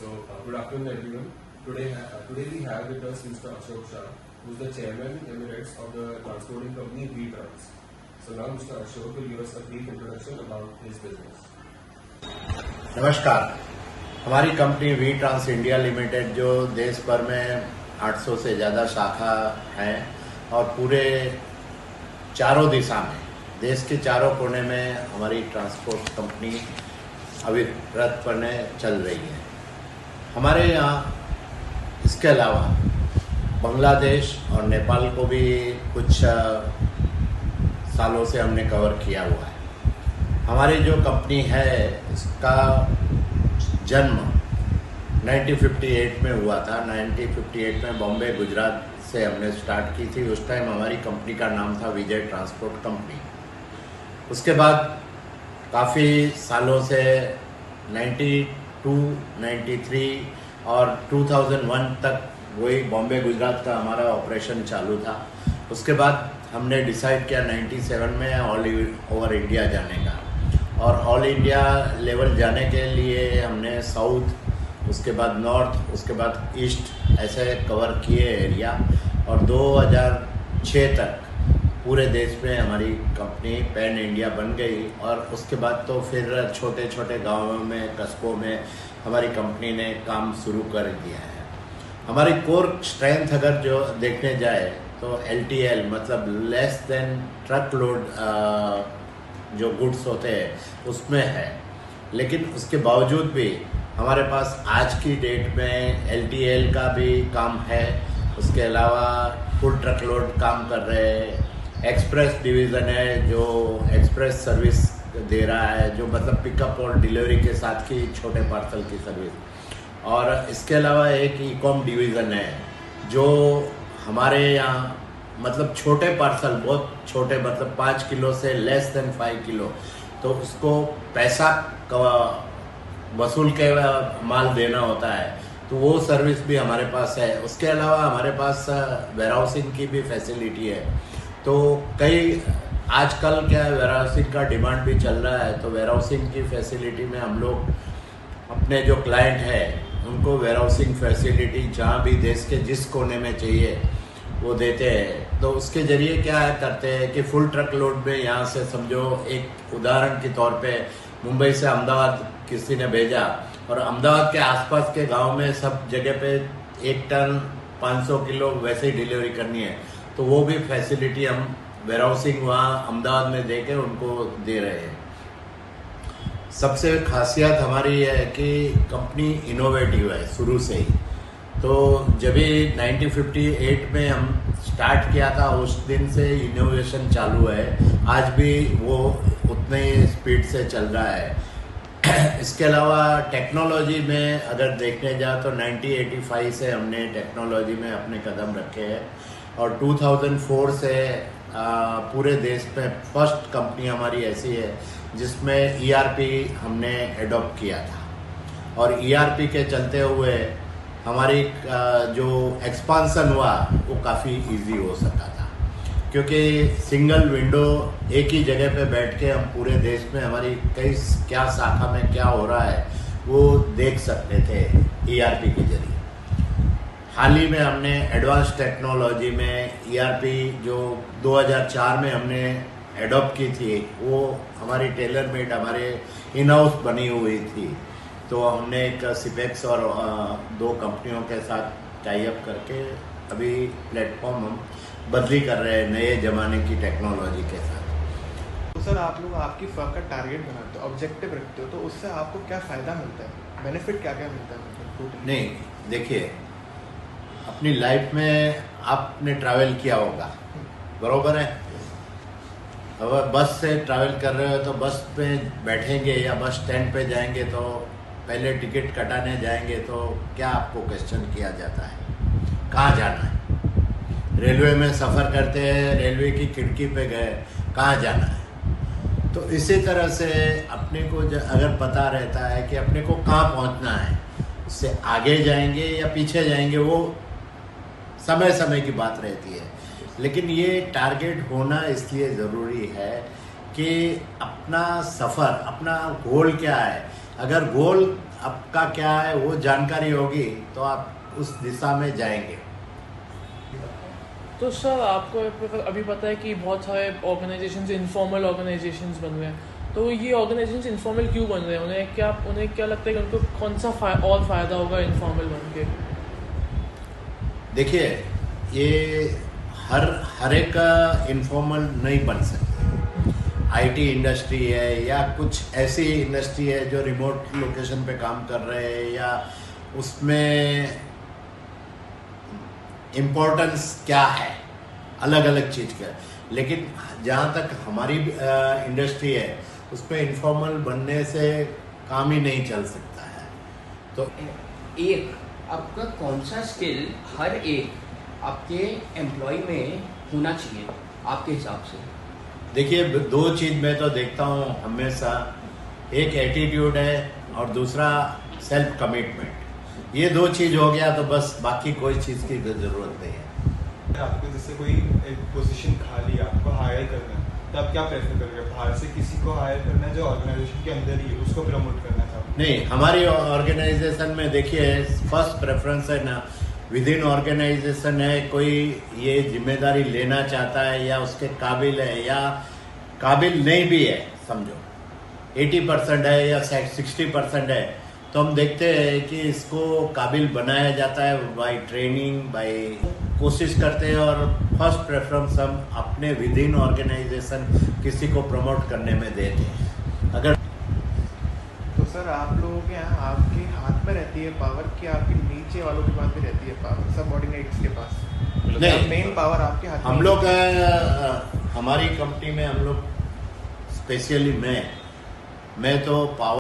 Good afternoon, everyone. Today we have with us Mr. Ashok Shah, who is the Chairman Emirates of the transporting company VTrans. So now Mr. Ashok will give us a brief introduction about his business. नमस्कार। हमारी company V trans India limited जो देश भर में 800 से ज़्यादा शाखा हैं और पूरे चारों दिशा में देश के चारों कोने में हमारी ट्रांसपोर्ट कंपनी अविरतपणे चल रही है। हमारे यहाँ इसके अलावा बांग्लादेश और नेपाल को भी कुछ सालों से हमने कवर किया हुआ है। हमारी जो कंपनी है इसका जन्म 1958 में हुआ था। 1958 में बॉम्बे गुजरात से हमने स्टार्ट की थी। उस टाइम हमारी कंपनी का नाम था विजय ट्रांसपोर्ट कंपनी। उसके बाद काफ़ी सालों से 92, 93 और 2001 तक वही बॉम्बे गुजरात का हमारा ऑपरेशन चालू था। उसके बाद हमने डिसाइड किया 97 में ऑल ओवर इंडिया जाने का, और ऑल इंडिया लेवल जाने के लिए हमने साउथ, उसके बाद नॉर्थ, उसके बाद ईस्ट ऐसे कवर किए एरिया, और 2006 तक पूरे देश में हमारी कंपनी पैन इंडिया बन गई। और उसके बाद तो फिर छोटे छोटे गांवों में, कस्बों में हमारी कंपनी ने काम शुरू कर दिया है। हमारी कोर स्ट्रेंथ अगर जो देखने जाए तो LTL मतलब लेस देन ट्रक लोड जो गुड्स होते हैं उसमें है। लेकिन उसके बावजूद भी हमारे पास आज की डेट में LTL का भी काम है। उसके अलावा फुल ट्रक लोड काम कर रहे हैं। एक्सप्रेस डिवीज़न है जो एक्सप्रेस सर्विस दे रहा है, जो मतलब पिकअप और डिलीवरी के साथ की छोटे पार्सल की सर्विस। और इसके अलावा एक ई-कॉम डिवीज़न है जो हमारे यहाँ मतलब छोटे पार्सल, बहुत छोटे मतलब 5 किलो से लेस देन 5 किलो, तो उसको पैसा वसूल के माल देना होता है, तो वो सर्विस भी हमारे पास है। उसके अलावा हमारे पास वेयरहाउसिंग की भी फैसिलिटी है। तो कई आजकल क्या है, वेयरहाउसिंग का डिमांड भी चल रहा है, तो वेयरहाउसिंग की फैसिलिटी में हम लोग अपने जो क्लाइंट है उनको वेयरहाउसिंग फैसिलिटी जहाँ भी देश के जिस कोने में चाहिए वो देते हैं। तो उसके ज़रिए क्या करते हैं कि फुल ट्रक लोड में यहाँ से समझो, एक उदाहरण के तौर पे मुंबई से अहमदाबाद किसी ने भेजा, और अहमदाबाद के आसपास के गांव में सब जगह पे 1 टन 500 किलो वैसे ही डिलीवरी करनी है, तो वो भी फैसिलिटी हम वेयरहाउसिंग वहाँ अहमदाबाद में दे के उनको दे रहे हैं। सबसे खासियत हमारी है कि कंपनी इनोवेटिव है शुरू से ही। तो जब भी 1958 में हम स्टार्ट किया था उस दिन से इनोवेशन चालू है। आज भी वो उतने ही स्पीड से चल रहा है। इसके अलावा टेक्नोलॉजी में अगर देखने जाए तो 1985 से हमने टेक्नोलॉजी में अपने कदम रखे हैं, और 2004 से पूरे देश में फर्स्ट कंपनी हमारी ऐसी है जिसमें ERP हमने एडॉप्ट किया था। और ERP के चलते हुए हमारी जो एक्सपांसन हुआ वो काफ़ी इजी हो सका था, क्योंकि सिंगल विंडो एक ही जगह पे बैठ के हम पूरे देश में हमारी कई क्या शाखा में क्या हो रहा है वो देख सकते थे ERP के जरिए। हाल ही में हमने एडवांस टेक्नोलॉजी में ERP जो 2004 में हमने एडॉप्ट की थी, वो हमारी टेलर मेड हमारे इन हाउस बनी हुई थी। तो हमने एक सिपेक्स और 2 कंपनियों के साथ टाई अप करके अभी प्लेटफॉर्म हम बदली कर रहे हैं नए ज़माने की टेक्नोलॉजी के साथ। तो सर, आप लोग आपकी फर्म का टारगेट बनाते हो, ऑब्जेक्टिव रखते हो, तो उससे आपको क्या फ़ायदा मिलता है, बेनिफिट क्या क्या मिलता है? नहीं, देखिए, अपनी लाइफ में आपने ट्रैवल किया होगा, बरोबर है। अगर बस से ट्रैवल कर रहे हो तो बस पे बैठेंगे या बस स्टैंड पे जाएंगे तो पहले टिकट कटाने जाएंगे तो क्या आपको क्वेश्चन किया जाता है, कहाँ जाना है। रेलवे में सफ़र करते हैं, रेलवे की खिड़की पे गए, कहाँ जाना है। तो इसी तरह से अपने को अगर पता रहता है कि अपने को कहाँ पहुँचना है, उससे आगे जाएंगे या पीछे जाएंगे वो समय समय की बात रहती है। लेकिन ये टारगेट होना इसलिए ज़रूरी है कि अपना सफ़र, अपना गोल क्या है। अगर गोल आपका क्या है वो जानकारी होगी तो आप उस दिशा में जाएंगे। तो सर आपको अभी पता है कि बहुत सारे ऑर्गेनाइजेशंस इनफॉर्मल ऑर्गेनाइजेशंस बन रहे हैं, तो ये ऑर्गेनाइजेशंस इनफॉर्मल क्यों बन रहे हैं? उन्हें क्या लगता है कि उनको कौन सा और फ़ायदा होगा इनफॉर्मल बन के? देखिए, ये हर एक इनफॉर्मल नहीं बन सकते। आईटी इंडस्ट्री है या कुछ ऐसी इंडस्ट्री है जो रिमोट लोकेशन पे काम कर रहे हैं या उसमें इम्पोर्टेंस क्या है, अलग अलग चीज़ का। लेकिन जहाँ तक हमारी इंडस्ट्री है उसमें इनफॉर्मल बनने से काम ही नहीं चल सकता है। तो एक आपका कौन सा स्किल हर एक आपके एम्प्लॉय में होना चाहिए आपके हिसाब से? देखिए, दो चीज़ मैं तो देखता हूँ हमेशा, एक एटीट्यूड है और दूसरा सेल्फ कमिटमेंट। ये दो चीज़ हो गया तो बस बाकी कोई चीज़ की ज़रूरत नहीं है। आपको जैसे कोई एक पोजीशन खाली है, आपको हायर करना है, तो आप क्या प्रेफर करोगे? बाहर से किसी को हायर करना है जो ऑर्गेनाइजेशन के अंदर ही है, उसको प्रमोट करना चाहते? नहीं, हमारी ऑर्गेनाइजेशन में देखिए फर्स्ट प्रेफरेंस है ना, विद इन ऑर्गेनाइजेशन है, कोई ये जिम्मेदारी लेना चाहता है या उसके काबिल है या काबिल नहीं भी है, समझो 80% है या 60% है, तो हम देखते हैं कि इसको काबिल बनाया जाता है बाय ट्रेनिंग, बाय कोशिश करते हैं और फर्स्ट प्रेफरेंस हम अपने विद इन ऑर्गेनाइजेशन किसी को प्रमोट करने में देते हैं। अगर तो सर आप लोगों के यहाँ आपके हाथ में रहती है पावर कि आपके नीचे वालों के पास भी रहती है पावर, सबऑर्डिनेट्स के पास? नहीं, मेन पावर आपके हाथ में? हम लोग हमारी कंपनी में हम लोग स्पेशली मैं तो पावर